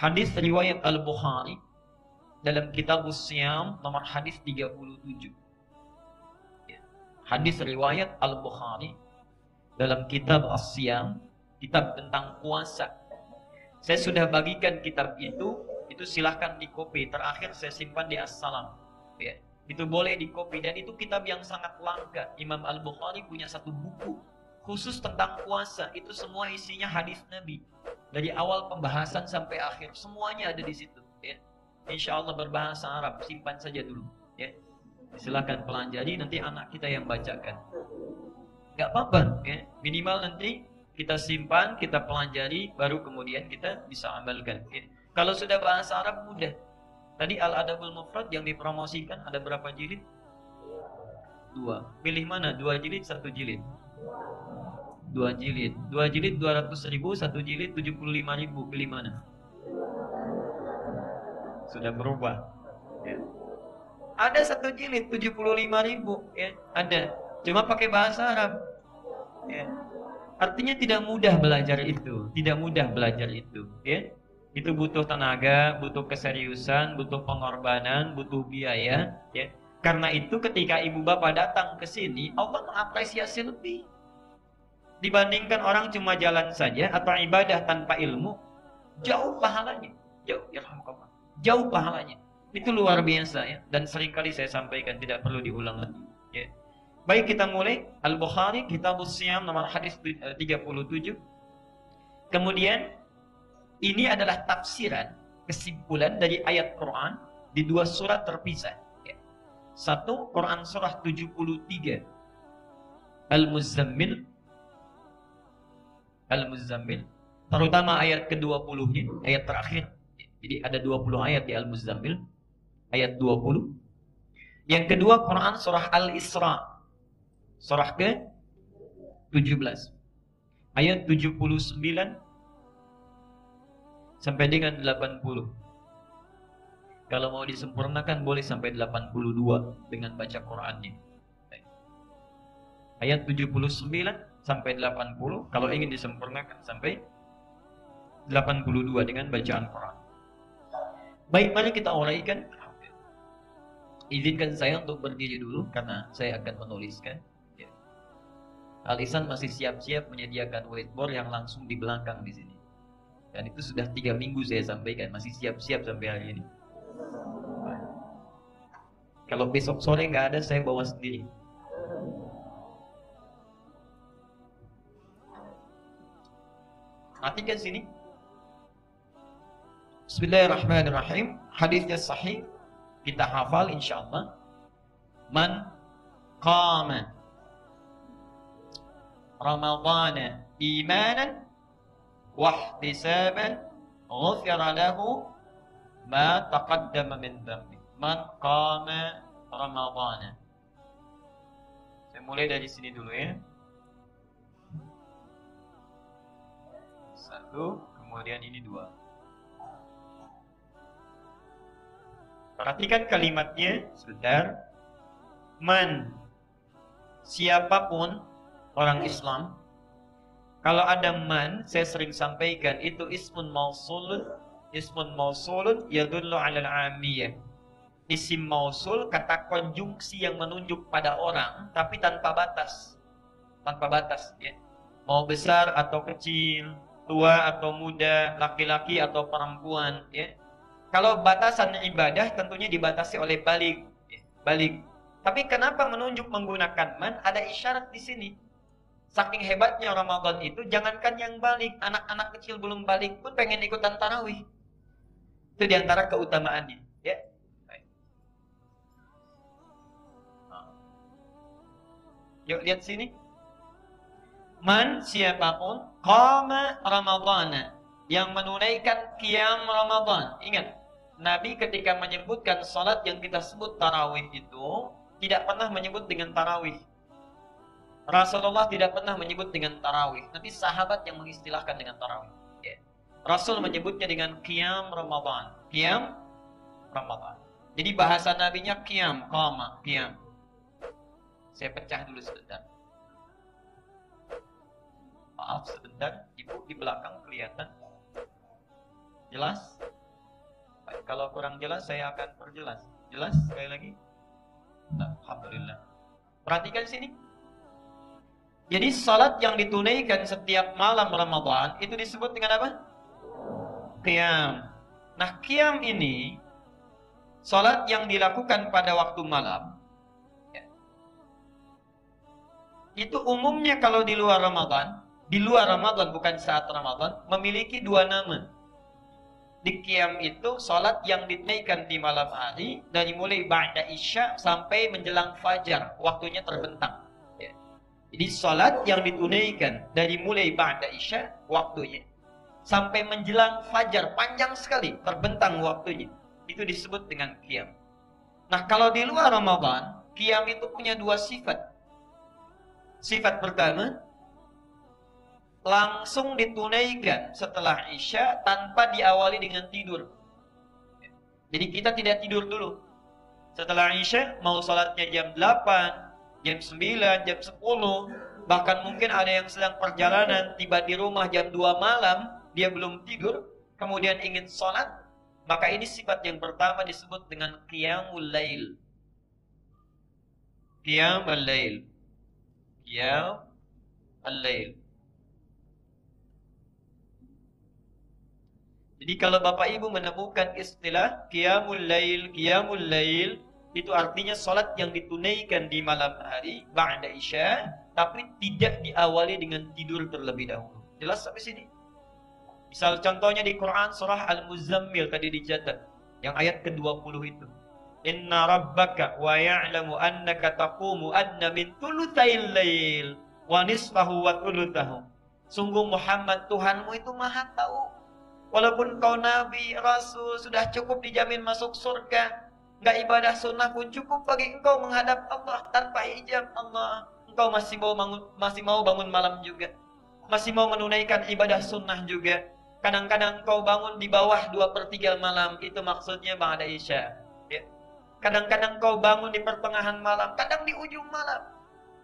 Hadis riwayat Al-Bukhari dalam kitab Siyam nomor hadis 37. Hadis riwayat Al-Bukhari dalam kitab As-Siyam, kitab tentang puasa. Saya sudah bagikan kitab itu silahkan di copy. Terakhir saya simpan di As-Salam. Ya, itu boleh di copy dan itu kitab yang sangat langka. Imam Al-Bukhari punya satu buku khusus tentang puasa. Itu semua isinya hadis Nabi. Dari awal pembahasan sampai akhir semuanya ada di situ. Ya. Insya Allah berbahasa Arab, simpan saja dulu. Ya. Silahkan pelajari, nanti anak kita yang bacakan. Gak apa-apa, ya. Minimal nanti kita simpan, kita pelajari, baru kemudian kita bisa amalkan. Ya. Kalau sudah bahasa Arab mudah. Tadi Al-Adabul Mufrad yang dipromosikan ada berapa jilid? 2. Pilih mana? 2 jilid, 1 jilid? 2 jilid. 2 jilid 200.000, 1 jilid 75.000. Pilih mana? Sudah berubah. Ya. Ada 1 jilid 75.000, ya, ada. Cuma pakai bahasa Arab. Ya. Artinya tidak mudah belajar itu, tidak mudah belajar itu, ya. Itu butuh tenaga, butuh keseriusan, butuh pengorbanan, butuh biaya, ya. Karena itu ketika ibu bapak datang ke sini, Allah mengapresiasi lebih dibandingkan orang cuma jalan saja atau ibadah tanpa ilmu. Jauh pahalanya, jauh pahalanya. Itu luar biasa, ya. Dan seringkali saya sampaikan, tidak perlu diulang lagi, ya. Baik, kita mulai. Al-Bukhari, Kitab Siyam nomor hadis 37. Kemudian ini adalah tafsiran, kesimpulan dari ayat Quran di 2 surat terpisah. Ya. 1, Quran surah 73 Al-Muzammil, terutama ayat ke-20-nya, ayat terakhir. Jadi ada 20 ayat di Al-Muzammil, ayat 20. Yang kedua Quran surah Al-Isra, surah ke-17, ayat 79 sampai dengan 80. Kalau mau disempurnakan boleh sampai 82 dengan baca Qurannya. Ayat 79 sampai 80, kalau ingin disempurnakan sampai 82 dengan bacaan Quran. Baik, mari kita uraikan. Izinkan saya untuk berdiri dulu karena saya akan menuliskan. Ya. Alisan masih siap-siap menyediakan whiteboard yang langsung di belakang di sini. Dan itu sudah 3 minggu saya sampaikan, masih siap-siap sampai hari ini. Kalau besok sore nggak ada, saya bawa sendiri. Perhatikan sini. Bismillahirrahmanirrahim. Hadisnya sahih, kita hafal insyaallah. Man qama Ramadhana imanan wahtisaban ghufira lahu ma taqaddama min dhanbi. Man qama Ramadhana. Saya mulai dari sini dulu, ya. 1, kemudian ini 2. Perhatikan kalimatnya sebentar. Man, siapapun orang Islam. Kalau ada man, saya sering sampaikan, itu ismun mausulun yadullu 'alal 'amiyah. Isim mausul, kata konjungsi yang menunjuk pada orang tapi tanpa batas. Tanpa batas, ya. Mau besar atau kecil, tua atau muda, laki-laki atau perempuan, ya. Kalau batasan ibadah tentunya dibatasi oleh balik, ya. Balik. Tapi kenapa menunjuk menggunakan man? Ada isyarat di sini. Saking hebatnya Ramadan itu, jangankan yang balik, anak-anak kecil belum balik pun pengen ikutan tarawih. Itu diantara keutamaannya, ya. Baik. Yuk lihat sini. Man, siapapun qama Ramadhana, yang menunaikan qiyam Ramadan. Ingat, Nabi ketika menyebutkan salat yang kita sebut tarawih itu tidak pernah menyebut dengan tarawih. Rasulullah tidak pernah menyebut dengan tarawih, tapi sahabat yang mengistilahkan dengan tarawih. Ya. Rasul menyebutnya dengan qiyam Ramadan. Qiyam Ramadan. Jadi bahasa nabinya qiyam, qama, qiyam. Saya pecah dulu sebentar. Maaf sebentar, ibu di belakang kelihatan. Jelas? Baik, kalau kurang jelas saya akan perjelas. Jelas sekali lagi? Nah, alhamdulillah. Perhatikan sini. Jadi salat yang ditunaikan setiap malam Ramadan itu disebut dengan apa? Qiyam. Nah, qiyam ini salat yang dilakukan pada waktu malam. Ya. Itu umumnya kalau di luar Ramadan bukan saat Ramadan, memiliki dua nama. Di qiyam itu salat yang ditunaikan di malam hari dari mulai ba'da isya sampai menjelang fajar, waktunya terbentang. Ya. Jadi salat yang ditunaikan dari mulai ba'da isya waktunya sampai menjelang fajar, panjang sekali, terbentang waktunya. Itu disebut dengan qiyam. Nah, kalau di luar Ramadan, qiyam itu punya dua sifat. Sifat pertama, langsung ditunaikan setelah isya tanpa diawali dengan tidur. Jadi kita tidak tidur dulu. Setelah isya, mau salatnya jam 8, jam 9, jam 10, bahkan mungkin ada yang sedang perjalanan, tiba di rumah jam 2 malam, dia belum tidur, kemudian ingin salat, maka ini sifat yang pertama disebut dengan qiyamul lail. Qiyamul lail. Qiyamul lail. Jadi kalau Bapak Ibu menemukan istilah qiyamul lail, itu artinya salat yang ditunaikan di malam hari ba'da isya, tapi tidak diawali dengan tidur terlebih dahulu. Jelas sampai sini? Misal contohnya di Quran surah Al-Muzammil tadi dicatat, yang ayat ke-20 itu. Inna rabbaka wa ya'lamu annaka taqumu adna min thulutsail lail wa nisfahu wa thulutsahu. Sungguh Muhammad, Tuhanmu itu Maha tahu. Walaupun kau nabi, rasul, sudah cukup dijamin masuk surga, nggak ibadah sunnah pun cukup bagi engkau menghadap Allah tanpa hijab Allah. Engkau masih mau bangun malam juga, masih mau menunaikan ibadah sunnah juga. Kadang-kadang engkau bangun di bawah 2/3 malam, itu maksudnya ba'da isya. Ya. Kadang-kadang engkau bangun di pertengahan malam, kadang di ujung malam.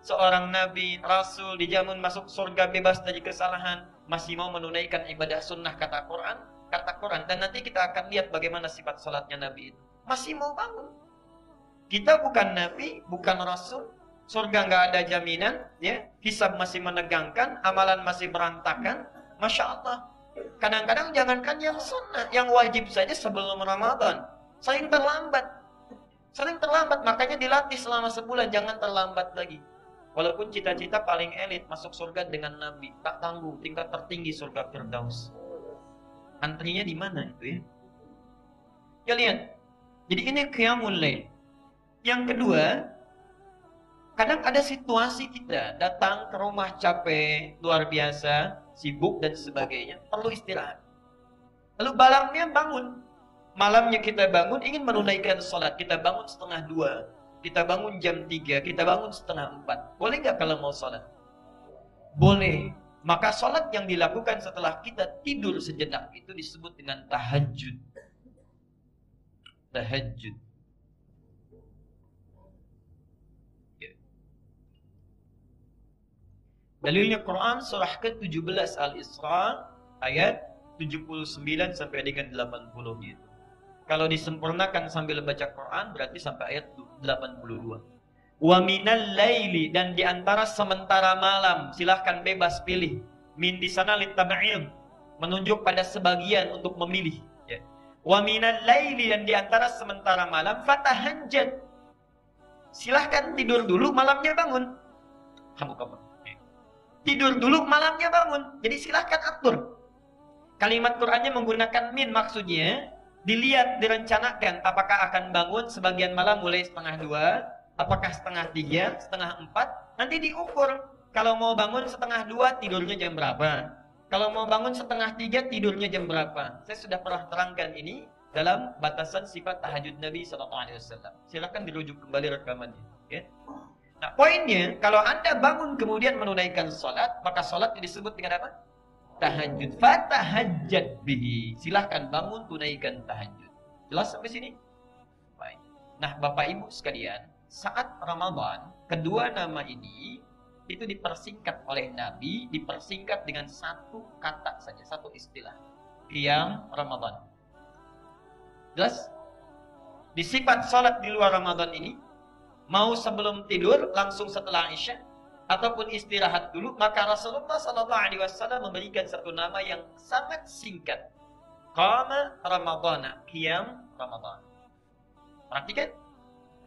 Seorang nabi, rasul dijamin masuk surga bebas dari kesalahan, masih mau menunaikan ibadah sunnah kata Quran, dan nanti kita akan lihat bagaimana sifat salatnya nabi itu. Masih mau bangun. Kita bukan nabi, bukan rasul, surga nggak ada jaminan, ya, hisab masih menegangkan, amalan masih berantakan, masya Allah. Kadang-kadang jangankan yang sunnah, yang wajib saja sebelum Ramadan, sering terlambat, makanya dilatih selama sebulan, jangan terlambat lagi. Walaupun cita-cita paling elit masuk surga dengan Nabi, tak tanggung tingkat tertinggi surga Firdaus. Antrinya di mana itu ya? Ya lihat. Jadi ini qiyamul lail. Yang kedua, kadang ada situasi kita datang ke rumah capek, luar biasa, sibuk dan sebagainya, perlu istirahat. Lalu malamnya bangun. Malamnya kita bangun ingin menunaikan sholat, kita bangun 1:30. Kita bangun jam 3, kita bangun 3:30. Boleh nggak kalau mau sholat? Boleh. Maka sholat yang dilakukan setelah kita tidur sejenak itu disebut dengan tahajud. Tahajud. Ya. Dalilnya Quran surah ke-17 Al-Isra ayat 79 sampai dengan 80 gitu. Kalau disempurnakan sambil baca Quran berarti sampai ayat 82. Wa minal laili, dan di antara sementara malam, silahkan bebas pilih. Min di sana litab'id, menunjuk pada sebagian untuk memilih. Ya. Wa minal laili, dan di antara sementara malam, fatahajjad. Silahkan tidur dulu, malamnya bangun. Kamu. Tidur dulu, malamnya bangun. Jadi silahkan atur. Kalimat Qurannya menggunakan min, maksudnya dilihat, direncanakan apakah akan bangun sebagian malam mulai 1:30, apakah 3:30, 3:30, nanti diukur. Kalau mau bangun 1:30 tidurnya jam berapa? Kalau mau bangun 2:30 tidurnya jam berapa? Saya sudah pernah terangkan ini dalam batasan sifat tahajud Nabi SAW. Silakan dirujuk kembali rekamannya. Ya. Nah, poinnya, kalau Anda bangun kemudian menunaikan sholat, maka sholat disebut dengan apa? Tahajud. Fatahajjad bihi. Silahkan bangun, tunaikan tahajud. Jelas sampai sini? Baik. Nah, Bapak Ibu sekalian, saat Ramadan, kedua nama ini itu dipersingkat oleh Nabi, dipersingkat dengan satu kata saja, satu istilah. Qiyam Ramadan. Jelas? Di sifat salat di luar Ramadan ini, mau sebelum tidur, langsung setelah Isya, ataupun istirahat dulu, maka Rasulullah SAW memberikan satu nama yang sangat singkat. Qama Ramadana, qiyam Ramadan. Perhatikan,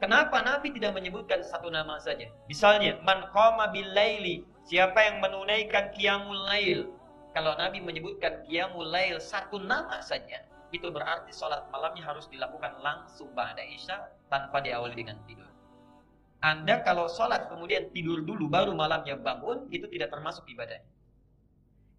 kenapa Nabi tidak menyebutkan satu nama saja? Misalnya, man qama bil laili, siapa yang menunaikan qiyamul lail. Kalau Nabi menyebutkan qiyamul lail satu nama saja, itu berarti sholat malamnya harus dilakukan langsung ba'da Isya tanpa diawali dengan tidur. Anda kalau sholat kemudian tidur dulu baru malamnya bangun, itu tidak termasuk ibadah.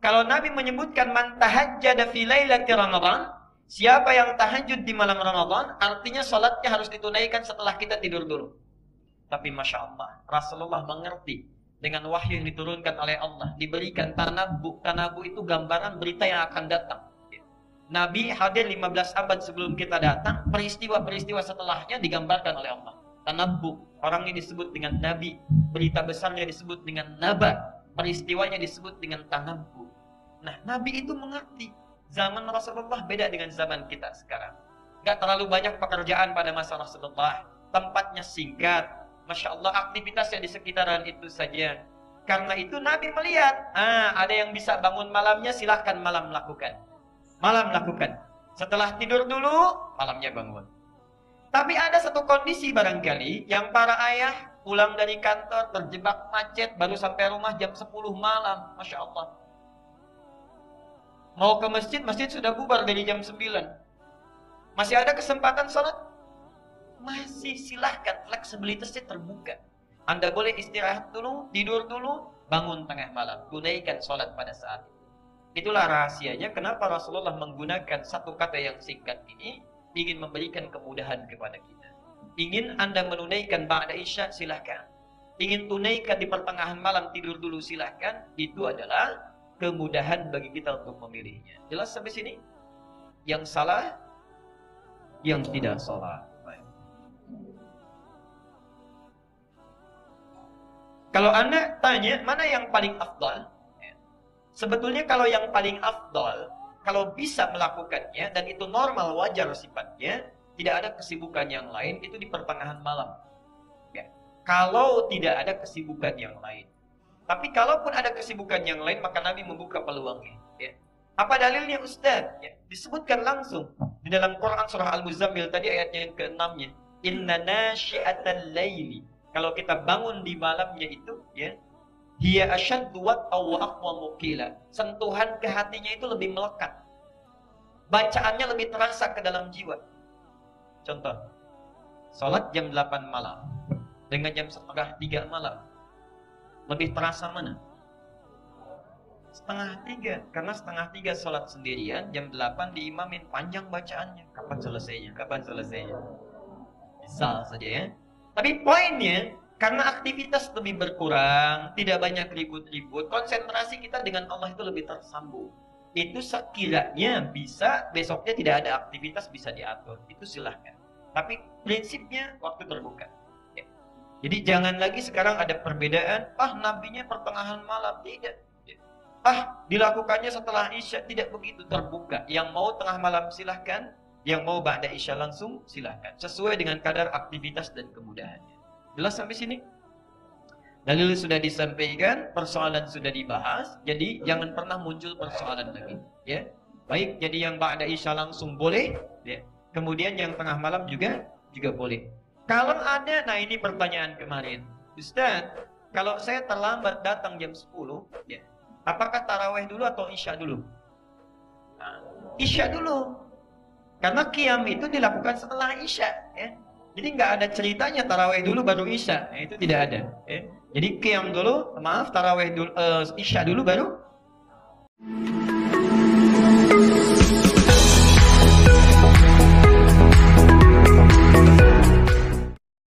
Kalau Nabi menyebutkan man tahajjada fi lailati Ramadan, siapa yang tahajud di malam Ramadan, artinya sholatnya harus ditunaikan setelah kita tidur dulu. Tapi Masya Allah, Rasulullah mengerti dengan wahyu yang diturunkan oleh Allah, diberikan tanabu. Tanabu itu gambaran berita yang akan datang. Nabi hadir 15 abad sebelum kita datang, peristiwa-peristiwa setelahnya digambarkan oleh Allah. Tanabbu, orangnya disebut dengan Nabi, berita besarnya disebut dengan Naba, peristiwanya disebut dengan tanabbu. Nah, Nabi itu mengerti zaman Rasulullah beda dengan zaman kita sekarang. Gak terlalu banyak pekerjaan pada masa Rasulullah, tempatnya singkat, Masya Allah aktivitasnya di sekitaran itu saja. Karena itu Nabi melihat, ada yang bisa bangun malamnya, silahkan malam lakukan. Malam lakukan. Setelah tidur dulu, malamnya bangun. Tapi ada satu kondisi barangkali yang para ayah pulang dari kantor terjebak macet baru sampai rumah jam 10 malam. Masya Allah. Mau ke masjid, masjid sudah bubar dari jam 9. Masih ada kesempatan sholat? Masih, silahkan. Fleksibilitasnya terbuka. Anda boleh istirahat dulu, tidur dulu, bangun tengah malam. Tunaikan sholat pada saat itu. Itulah rahasianya kenapa Rasulullah menggunakan satu kata yang singkat ini, ingin memberikan kemudahan kepada kita. Ingin Anda menunaikan ba'da Isya, silahkan. Ingin tunaikan di pertengahan malam, tidur dulu, silahkan. Itu adalah kemudahan bagi kita untuk memilihnya. Jelas sampai sini? Yang salah, yang tidak salah. Baik. Kalau Anda tanya, mana yang paling afdal? Sebetulnya kalau yang paling afdal, kalau bisa melakukannya, dan itu normal, wajar sifatnya, tidak ada kesibukan yang lain, itu di pertengahan malam. Ya. Kalau tidak ada kesibukan yang lain. Tapi kalaupun ada kesibukan yang lain, maka Nabi membuka peluangnya. Ya. Apa dalilnya Ustaz? Ya. Disebutkan langsung di dalam Quran surah Al-Muzammil, tadi ayatnya yang ke-6-nya. Inna nasyi'atal laili. Kalau kita bangun di malamnya itu, ya, hiya asyaddu wat'aw wa aqwamu qila. Sentuhan ke hatinya itu lebih melekat. Bacaannya lebih terasa ke dalam jiwa. Contoh, sholat jam 8 malam dengan jam setengah 3 malam, lebih terasa mana? Setengah 3. Karena setengah 3 sholat sendirian, jam 8 diimamin, panjang bacaannya. Kapan selesainya? Kapan selesainya? Bisa saja ya. Tapi poinnya, karena aktivitas lebih berkurang, tidak banyak ribut-ribut, konsentrasi kita dengan Allah itu lebih tersambung. Itu sekiranya bisa, besoknya tidak ada aktivitas, bisa diatur. Itu silahkan. Tapi prinsipnya waktu terbuka. Ya. Jadi jangan lagi sekarang ada perbedaan, nabinya pertengahan malam. Tidak. Ya. Dilakukannya setelah Isya. Tidak begitu, terbuka. Yang mau tengah malam silahkan, yang mau ba'da Isya langsung silahkan. Sesuai dengan kadar aktivitas dan kemudahannya. Jelas sampai sini? Dalil sudah disampaikan, persoalan sudah dibahas, jadi jangan pernah muncul persoalan lagi, ya. Baik, jadi yang ba'da Isya langsung boleh, ya. Kemudian yang tengah malam juga boleh. Kalau ada, nah ini pertanyaan kemarin, Ustaz, kalau saya terlambat datang jam 10, ya, apakah taraweh dulu atau Isya dulu? Nah, Isya dulu, karena qiyam itu dilakukan setelah Isya, ya. Jadi nggak ada ceritanya taraweh dulu baru Isya, itu tidak ada. Ya. Jadi qiyam dulu, taraweh dulu, Isya dulu baru